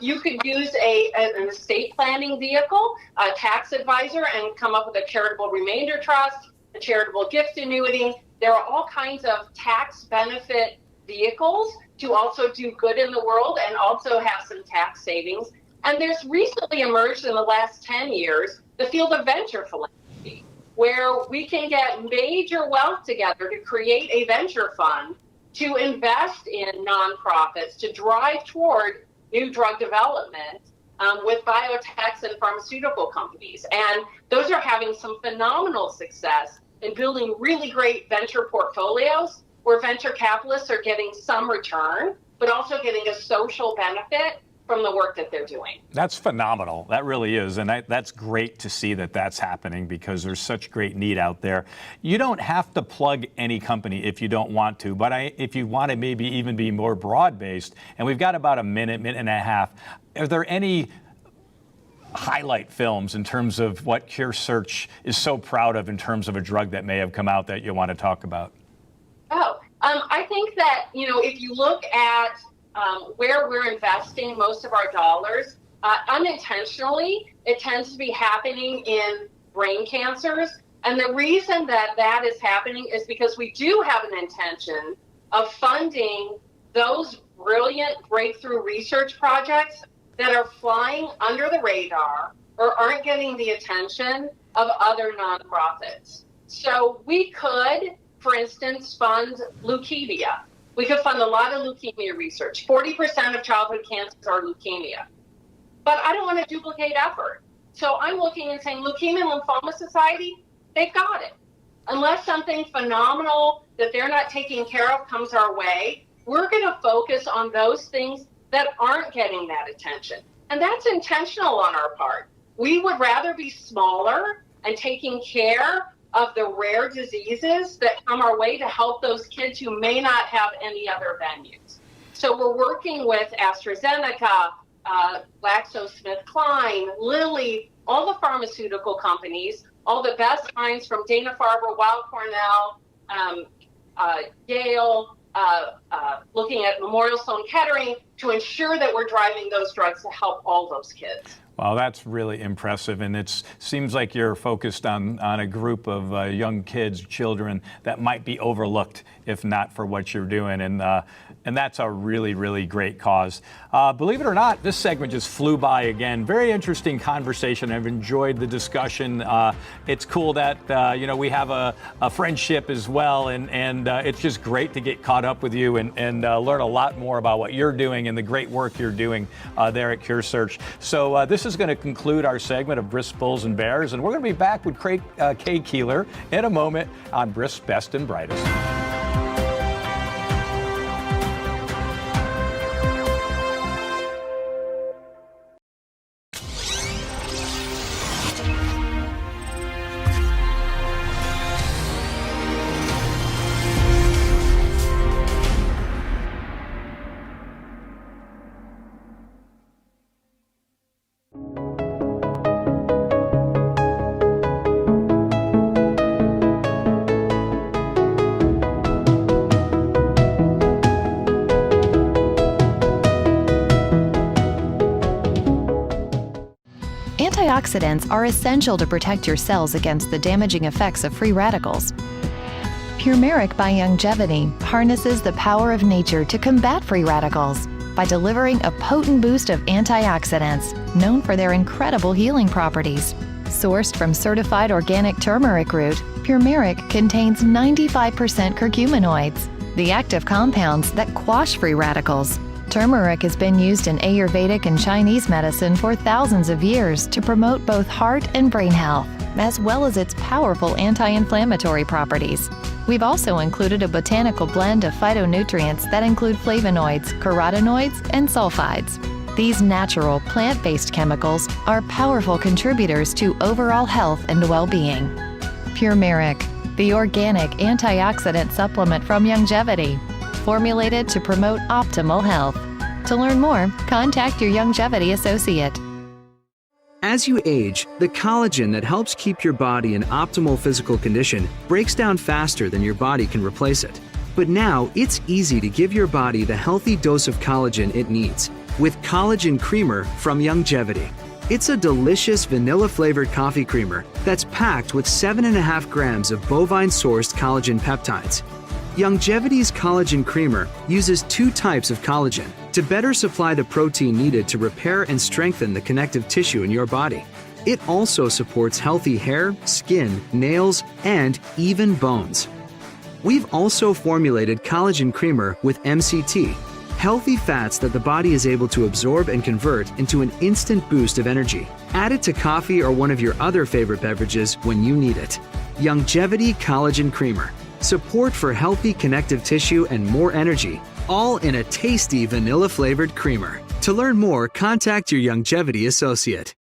You could use an estate planning vehicle, a tax advisor, and come up with a charitable remainder trust, a charitable gift annuity. There are all kinds of tax benefit vehicles to also do good in the world and also have some tax savings. And there's recently emerged in the last 10 years the field of venture philanthropy, where we can get major wealth together to create a venture fund to invest in nonprofits to drive toward new drug development with biotechs and pharmaceutical companies. And those are having some phenomenal success in building really great venture portfolios where venture capitalists are getting some return, but also getting a social benefit from the work that they're doing. That's phenomenal. That really is. And that's great to see that that's happening, because there's such great need out there. You don't have to plug any company if you don't want to, but if you want to maybe even be more broad-based, and we've got about a minute and a half, are there any highlight films in terms of what CureSearch is so proud of in terms of a drug that may have come out that you want to talk about? I think that, if you look at where we're investing most of our dollars, unintentionally, it tends to be happening in brain cancers. And the reason that is happening is because we do have an intention of funding those brilliant breakthrough research projects that are flying under the radar or aren't getting the attention of other nonprofits. So we could, for instance, fund leukemia. We could fund a lot of leukemia research. 40% of childhood cancers are leukemia. But I don't want to duplicate effort. So I'm looking and saying, Leukemia and Lymphoma Society, they've got it. Unless something phenomenal that they're not taking care of comes our way, we're going to focus on those things that aren't getting that attention. And that's intentional on our part. We would rather be smaller and taking care of the rare diseases that come our way to help those kids who may not have any other venues. So we're working with AstraZeneca, GlaxoSmithKline, Lilly, all the pharmaceutical companies, all the best minds from Dana-Farber, Weill Cornell, Yale, looking at Memorial Sloan Kettering to ensure that we're driving those drugs to help all those kids. Well, that's really impressive, and it seems like you're focused on a group of young kids, children that might be overlooked if not for what you're doing, and that's a really, really great cause. Believe it or not, this segment just flew by again. Very interesting conversation. I've enjoyed the discussion. It's cool that we have a friendship as well, and it's just great to get caught up with you and learn a lot more about what you're doing and the great work you're doing there at CureSearch. So this is going to conclude our segment of Brisk Bulls and Bears, and we're going to be back with Kay Koehler in a moment on Brisk's Best and Brightest. Antioxidants are essential to protect your cells against the damaging effects of free radicals. Turmeric by Longevity harnesses the power of nature to combat free radicals by delivering a potent boost of antioxidants known for their incredible healing properties. Sourced from certified organic turmeric root, turmeric contains 95% curcuminoids, the active compounds that quash free radicals. Turmeric has been used in Ayurvedic and Chinese medicine for thousands of years to promote both heart and brain health, as well as its powerful anti-inflammatory properties. We've also included a botanical blend of phytonutrients that include flavonoids, carotenoids, and sulfides. These natural, plant-based chemicals are powerful contributors to overall health and well-being. Turmeric, the organic antioxidant supplement from Longevity, formulated to promote optimal health. To learn more, contact your Longevity associate. As you age, the collagen that helps keep your body in optimal physical condition breaks down faster than your body can replace it. But now it's easy to give your body the healthy dose of collagen it needs with Collagen Creamer from Longevity. It's a delicious vanilla-flavored coffee creamer that's packed with 7.5 grams of bovine-sourced collagen peptides. Longevity's Collagen Creamer uses 2 types of collagen to better supply the protein needed to repair and strengthen the connective tissue in your body. It also supports healthy hair, skin, nails, and even bones. We've also formulated Collagen Creamer with MCT, healthy fats that the body is able to absorb and convert into an instant boost of energy. Add it to coffee or one of your other favorite beverages when you need it. Longevity Collagen Creamer. Support for healthy connective tissue and more energy, all in a tasty vanilla-flavored creamer. To learn more, contact your Longevity associate.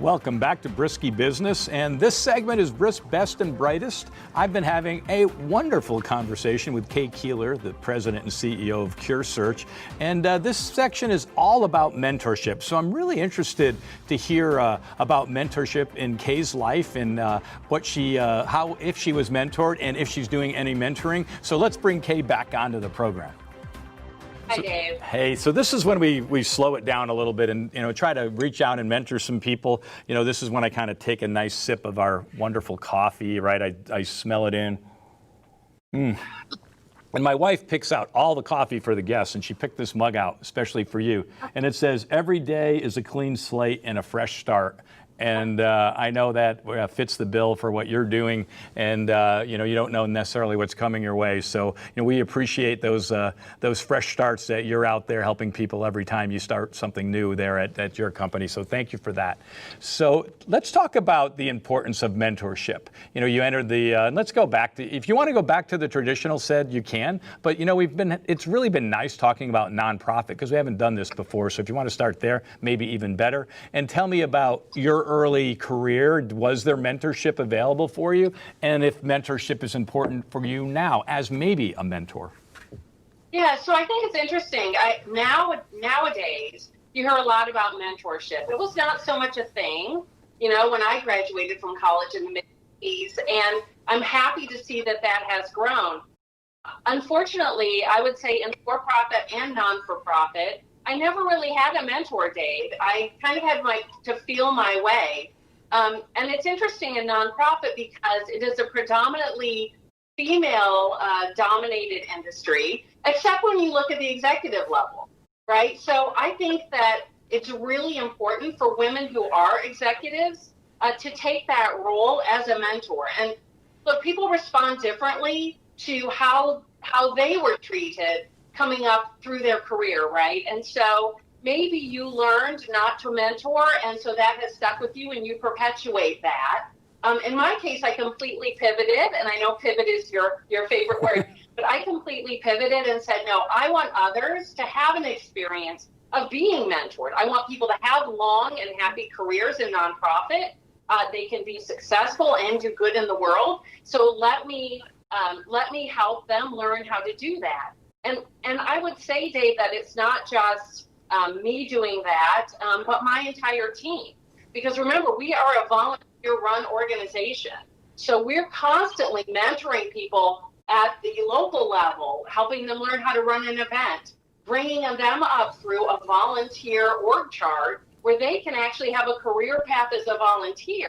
Welcome back to Briskie Business, and this segment is Best and Brightest. I've been having a wonderful conversation with Kay Koehler, the president and CEO of CureSearch, and this section is all about mentorship. So I'm really interested to hear about mentorship in Kay's life and what she, how, if she was mentored and if she's doing any mentoring. So let's bring Kay back onto the program. Hi, Dave. Hey, so this is when we slow it down a little bit and, try to reach out and mentor some people. This is when I kind of take a nice sip of our wonderful coffee, right? I smell it in. And my wife picks out all the coffee for the guests, and she picked this mug out, especially for you. And it says, "Every day is a clean slate and a fresh start." And I know that fits the bill for what you're doing, and you don't know necessarily what's coming your way. So we appreciate those fresh starts that you're out there helping people every time you start something new there at your company. So thank you for that. So let's talk about the importance of mentorship. You entered the. Let's go back to, if you want to go back to the traditional SED, you can. But it's really been nice talking about nonprofit because we haven't done this before. So if you want to start there, maybe even better. And tell me about your early career. Was there mentorship available for you? And if mentorship is important for you now as maybe a mentor? Yeah, so I think it's interesting. Nowadays, you hear a lot about mentorship. It was not so much a thing, when I graduated from college in the mid-80s, and I'm happy to see that has grown. Unfortunately, I would say in for-profit and non-for-profit, I never really had a mentor, Dave. I kind of had to feel my way. And it's interesting in nonprofit because it is a predominantly female-dominated industry, except when you look at the executive level, right? So I think that it's really important for women who are executives to take that role as a mentor. And look, people respond differently to how they were treated coming up through their career, right? And so maybe you learned not to mentor, and so that has stuck with you, and you perpetuate that. In my case, I completely pivoted, and I know pivot is your favorite word, but I completely pivoted and said, no, I want others to have an experience of being mentored. I want people to have long and happy careers in nonprofit. They can be successful and do good in the world. So let me let me help them learn how to do that. And I would say, Dave, that it's not just me doing that, but my entire team. Because remember, we are a volunteer-run organization. So we're constantly mentoring people at the local level, helping them learn how to run an event, bringing them up through a volunteer org chart where they can actually have a career path as a volunteer,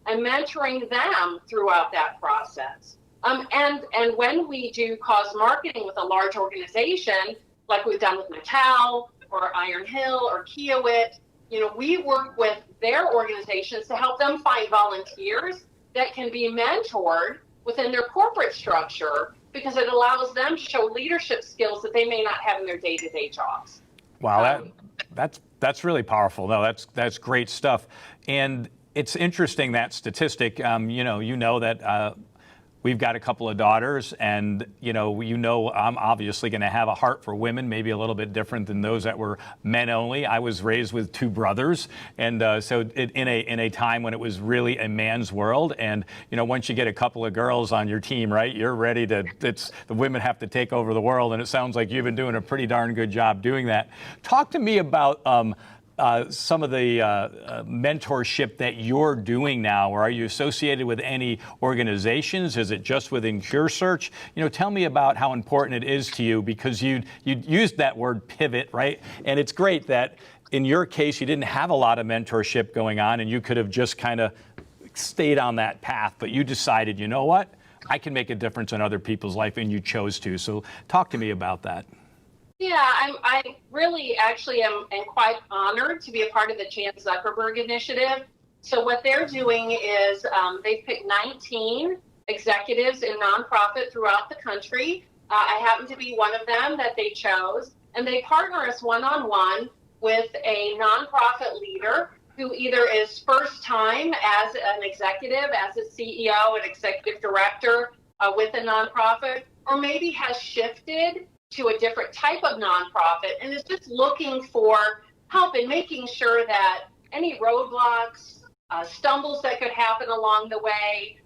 and mentoring them throughout that process. And when we do cause marketing with a large organization, like we've done with Mattel or Iron Hill or Kiewit, we work with their organizations to help them find volunteers that can be mentored within their corporate structure, because it allows them to show leadership skills that they may not have in their day-to-day jobs. Wow, that's really powerful. No, that's great stuff. And it's interesting, that statistic. You know that we've got a couple of daughters, and I'm obviously going to have a heart for women, maybe a little bit different than those that were men only. I was raised with two brothers, and so in a time when it was really a man's world. And once you get a couple of girls on your team, right, you're ready to. The women have to take over the world, and it sounds like you've been doing a pretty darn good job doing that. Talk to me about some of the mentorship that you're doing now, or are you associated with any organizations? Is it just within CureSearch? Tell me about how important it is to you, because you used that word pivot, right? And it's great that in your case, you didn't have a lot of mentorship going on, and you could have just kind of stayed on that path, but you decided, you know what? I can make a difference in other people's life, and you chose to. So talk to me about that. Yeah, I really actually am quite honored to be a part of the Chan Zuckerberg Initiative. So what they're doing is they've picked 19 executives in nonprofit throughout the country. I happen to be one of them that they chose, and they partner us one-on-one with a nonprofit leader who either is first time as an executive, as a CEO, an executive director with a nonprofit, or maybe has shifted to a different type of nonprofit and is just looking for help in making sure that any roadblocks, stumbles that could happen along the way,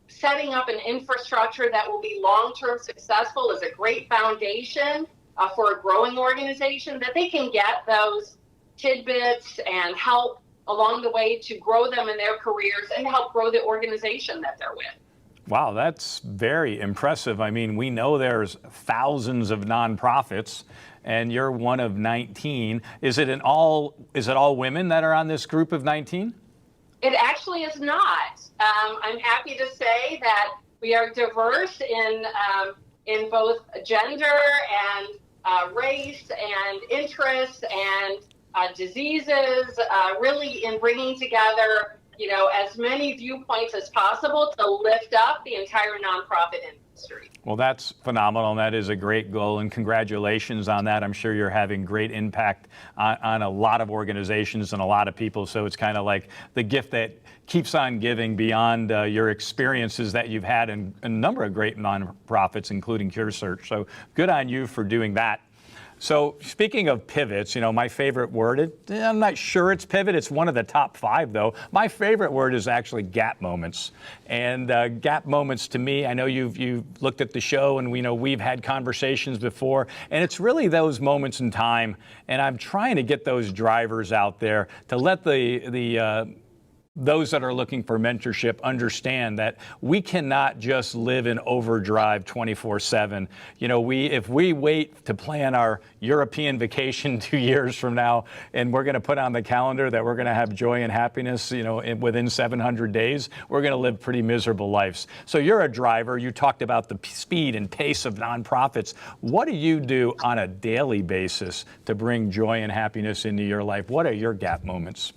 setting up an infrastructure that will be long-term successful is a great foundation for a growing organization, that they can get those tidbits and help along the way to grow them in their careers and help grow the organization that they're with. Wow, that's very impressive. I mean, we know there's thousands of nonprofits, and you're one of 19. Is it all women that are on this group of 19? It actually is not. I'm happy to say that we are diverse in both gender and race and interests and diseases, really in bringing together as many viewpoints as possible to lift up the entire nonprofit industry. Well, that's phenomenal, and that is a great goal, and congratulations on that. I'm sure you're having great impact on a lot of organizations and a lot of people, so it's kind of like the gift that keeps on giving beyond your experiences that you've had in a number of great nonprofits, including CureSearch. So good on you for doing that. So speaking of pivots, my favorite word, I'm not sure it's pivot. It's one of the top 5, though. My favorite word is actually gap moments. And gap moments to me, I know you've looked at the show, and we've had conversations before, and it's really those moments in time. And I'm trying to get those drivers out there to let those that are looking for mentorship understand that we cannot just live in overdrive 24/7. If we wait to plan our European vacation 2 years from now, and we're going to put on the calendar that we're going to have joy and happiness, within 700 days, we're going to live pretty miserable lives. So you're a driver. You talked about the speed and pace of nonprofits. What do you do on a daily basis to bring joy and happiness into your life? What are your gap moments?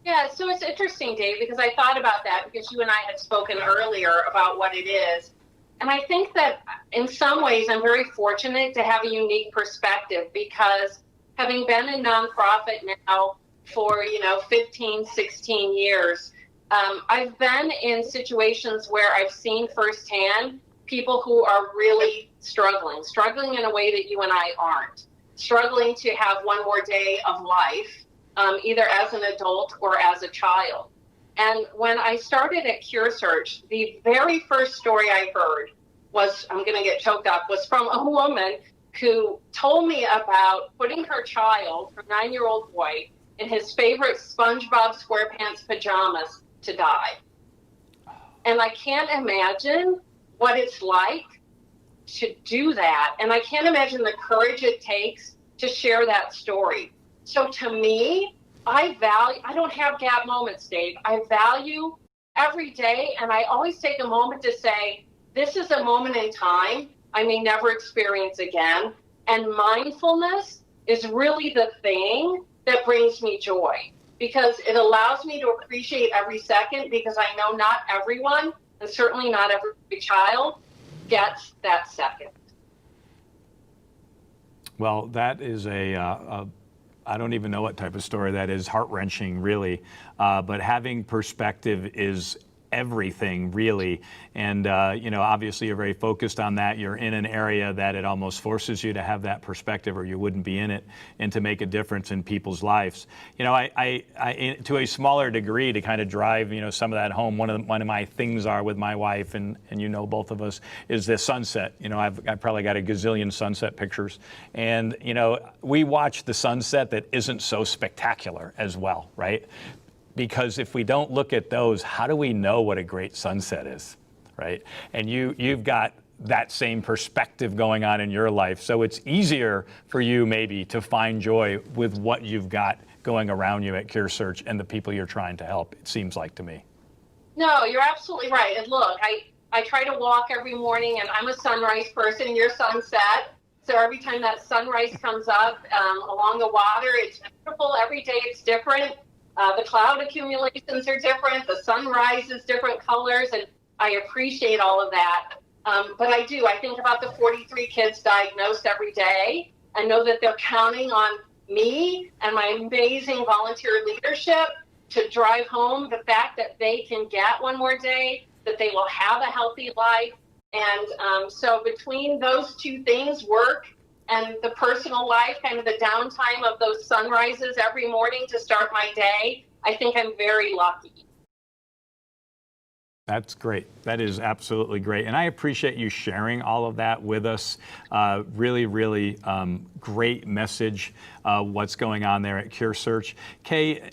Yeah, so it's interesting, Dave, because I thought about that because you and I had spoken earlier about what it is. And I think that in some ways I'm very fortunate to have a unique perspective, because having been in nonprofit now for, 15, 16 years, I've been in situations where I've seen firsthand people who are really struggling in a way that you and I aren't, struggling to have one more day of life. Either as an adult or as a child. And when I started at CureSearch, the very first story I heard was, I'm going to get choked up, was from a woman who told me about putting her child, her 9-year-old boy, in his favorite SpongeBob SquarePants pajamas to die. And I can't imagine what it's like to do that. And I can't imagine the courage it takes to share that story. So to me, I don't have gap moments, Dave. I value every day, and I always take a moment to say, this is a moment in time I may never experience again. And mindfulness is really the thing that brings me joy, because it allows me to appreciate every second, because I know not everyone, and certainly not every child, gets that second. Well, that is I don't even know what type of story that is, heart-wrenching, really. But having perspective is everything, really. And, obviously you're very focused on that. You're in an area that it almost forces you to have that perspective, or you wouldn't be in it, and to make a difference in people's lives. I to a smaller degree, to kind of drive, some of that home, one of my things are with my wife, and both of us, is the sunset. I've probably got a gazillion sunset pictures. And, we watch the sunset that isn't so spectacular as well, right? Because if we don't look at those, how do we know what a great sunset is, right? And you've got that same perspective going on in your life, so it's easier for you maybe to find joy with what you've got going around you at CureSearch and the people you're trying to help, it seems like to me. No, you're absolutely right. And look, I try to walk every morning, and I'm a sunrise person, and you're sunset. So every time that sunrise comes up along the water, it's beautiful. Every day it's different. The cloud accumulations are different. The sunrise is different colors, and I appreciate all of that. But I think about the 43 kids diagnosed every day, and know that they're counting on me and my amazing volunteer leadership to drive home the fact that they can get one more day, that they will have a healthy life. And so between those two things, work and the personal life, kind of the downtime of those sunrises every morning to start my day, I think I'm very lucky. That's great. That is absolutely great. And I appreciate you sharing all of that with us. Really, really great message, what's going on there at CureSearch. Kay,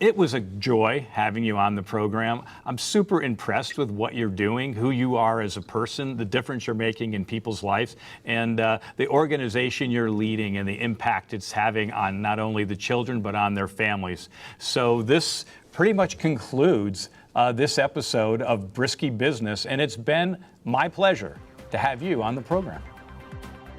it was a joy having you on the program. I'm super impressed with what you're doing, who you are as a person, the difference you're making in people's lives, and the organization you're leading and the impact it's having on not only the children, but on their families. So this pretty much concludes this episode of Briskie Business, and it's been my pleasure to have you on the program.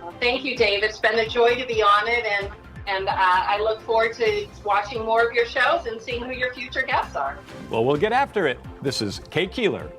Well, thank you, Dave. It's been a joy to be on it, and I look forward to watching more of your shows and seeing who your future guests are. Well, we'll get after it. This is Kay Koehler